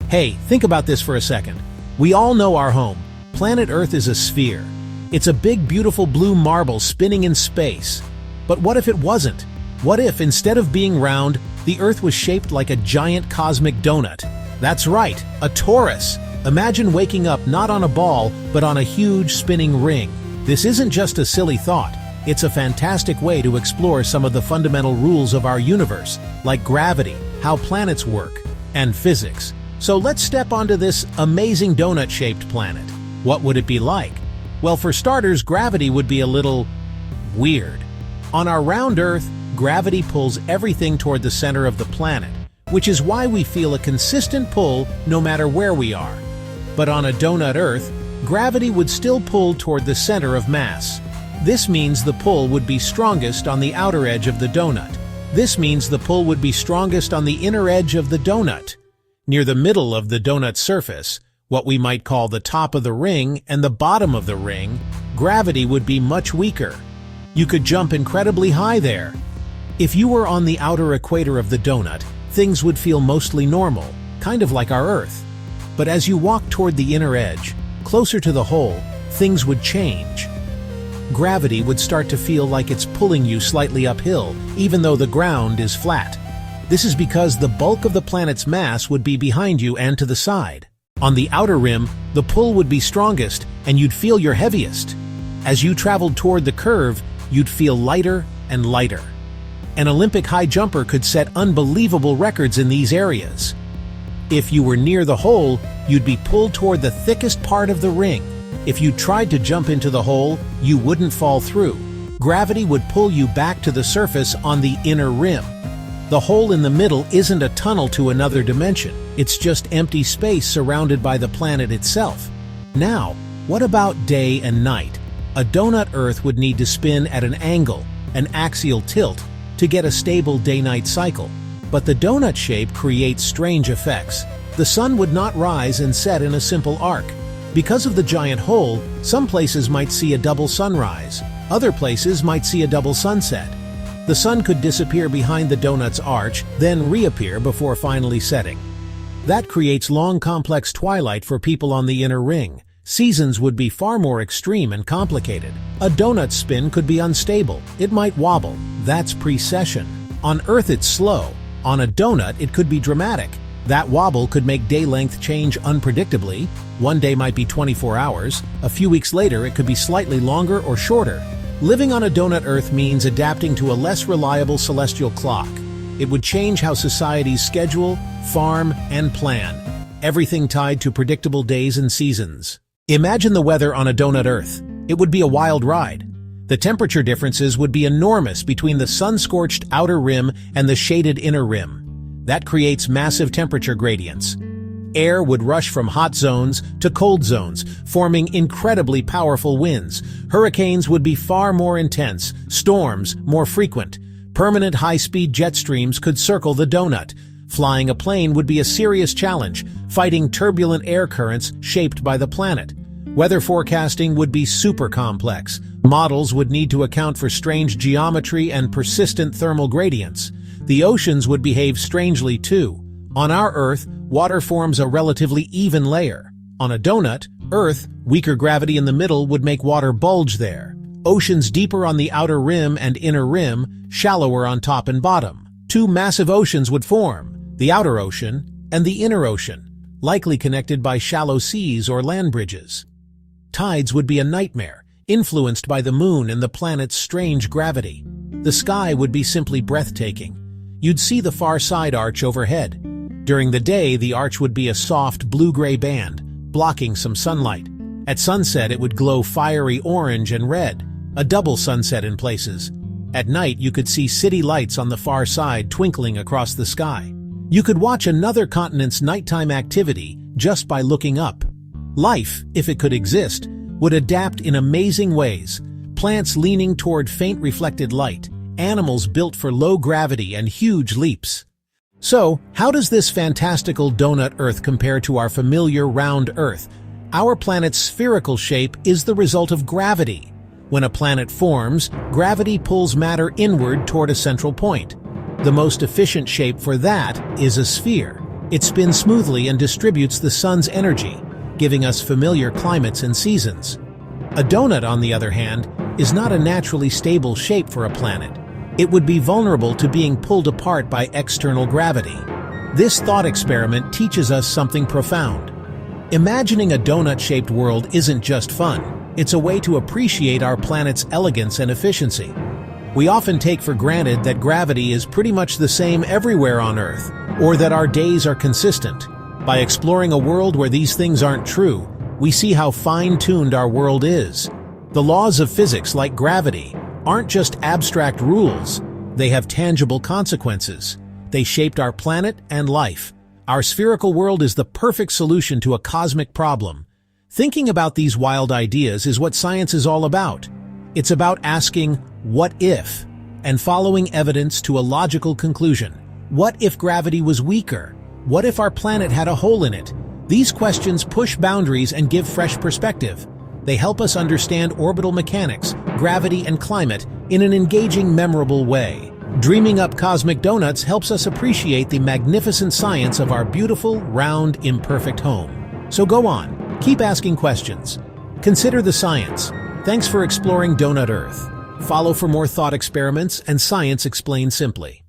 Hey, think about this for a second. We all know our home. Planet Earth is a sphere. It's a big, beautiful blue marble spinning in space. But what if it wasn't? What if, instead of being round, the Earth was shaped like a giant cosmic donut? That's right, a torus. Imagine waking up not on a ball, but on a huge spinning ring. This isn't just a silly thought. It's a fantastic way to explore some of the fundamental rules of our universe, like gravity, how planets work, and physics. So let's step onto this amazing donut-shaped planet. What would it be like? Well, for starters, gravity would be a little weird. On our round Earth, gravity pulls everything toward the center of the planet, which is why we feel a consistent pull no matter where we are. But on a donut Earth, gravity would still pull toward the center of mass. This means the pull would be strongest on the outer edge of the donut. This means the pull would be strongest on the inner edge of the donut. Near the middle of the donut surface, what we might call the top of the ring and the bottom of the ring, gravity would be much weaker. You could jump incredibly high there. If you were on the outer equator of the donut, things would feel mostly normal, kind of like our Earth. But as you walk toward the inner edge, closer to the hole, things would change. Gravity would start to feel like it's pulling you slightly uphill, even though the ground is flat. This is because the bulk of the planet's mass would be behind you and to the side. On the outer rim, the pull would be strongest, and you'd feel your heaviest. As you traveled toward the curve, you'd feel lighter and lighter. An Olympic high jumper could set unbelievable records in these areas. If you were near the hole, you'd be pulled toward the thickest part of the ring. If you tried to jump into the hole, you wouldn't fall through. Gravity would pull you back to the surface on the inner rim. The hole in the middle isn't a tunnel to another dimension. It's just empty space surrounded by the planet itself. Now, what about day and night? A donut Earth would need to spin at an angle, an axial tilt, to get a stable day-night cycle. But the donut shape creates strange effects. The sun would not rise and set in a simple arc. Because of the giant hole, some places might see a double sunrise. Other places might see a double sunset. The sun could disappear behind the donut's arch, then reappear before finally setting. That creates long, complex twilight for people on the inner ring. Seasons would be far more extreme and complicated. A donut spin could be unstable. It might wobble. That's precession. On Earth, it's slow. On a donut, it could be dramatic. That wobble could make day length change unpredictably. One day might be 24 hours. A few weeks later, it could be slightly longer or shorter. Living on a donut Earth means adapting to a less reliable celestial clock. It would change how societies schedule, farm, and plan. Everything tied to predictable days and seasons. Imagine the weather on a donut Earth. It would be a wild ride. The temperature differences would be enormous between the sun-scorched outer rim and the shaded inner rim. That creates massive temperature gradients. Air would rush from hot zones to cold zones, forming incredibly powerful winds. Hurricanes would be far more intense, storms more frequent. Permanent high-speed jet streams could circle the donut. Flying a plane would be a serious challenge, fighting turbulent air currents shaped by the planet. Weather forecasting would be super complex. Models would need to account for strange geometry and persistent thermal gradients. The oceans would behave strangely too. On our Earth, water forms a relatively even layer. On a donut, Earth, weaker gravity in the middle would make water bulge there. Oceans deeper on the outer rim and inner rim, shallower on top and bottom. Two massive oceans would form, the outer ocean and the inner ocean, likely connected by shallow seas or land bridges. Tides would be a nightmare, influenced by the moon and the planet's strange gravity. The sky would be simply breathtaking. You'd see the far side arch overhead. During the day, the arch would be a soft blue-gray band, blocking some sunlight. At sunset, it would glow fiery orange and red, a double sunset in places. At night, you could see city lights on the far side twinkling across the sky. You could watch another continent's nighttime activity just by looking up. Life, if it could exist, would adapt in amazing ways. Plants leaning toward faint reflected light, animals built for low gravity and huge leaps. So, how does this fantastical donut Earth compare to our familiar round Earth? Our planet's spherical shape is the result of gravity. When a planet forms, gravity pulls matter inward toward a central point. The most efficient shape for that is a sphere. It spins smoothly and distributes the sun's energy, giving us familiar climates and seasons. A donut, on the other hand, is not a naturally stable shape for a planet. It would be vulnerable to being pulled apart by external gravity. This thought experiment teaches us something profound. Imagining a donut-shaped world isn't just fun, it's a way to appreciate our planet's elegance and efficiency. We often take for granted that gravity is pretty much the same everywhere on Earth, or that our days are consistent. By exploring a world where these things aren't true, we see how fine-tuned our world is. The laws of physics, like gravity, aren't just abstract rules, they have tangible consequences. They shaped our planet and life. Our spherical world is the perfect solution to a cosmic problem. Thinking about these wild ideas is what science is all about. It's about asking, what if? And following evidence to a logical conclusion. What if gravity was weaker? What if our planet had a hole in it? These questions push boundaries and give fresh perspective. They help us understand orbital mechanics, gravity, and climate in an engaging, memorable way. Dreaming up cosmic donuts helps us appreciate the magnificent science of our beautiful, round, imperfect home. So go on, keep asking questions. Consider the science. Thanks for exploring Donut Earth. Follow for more thought experiments and science explained simply.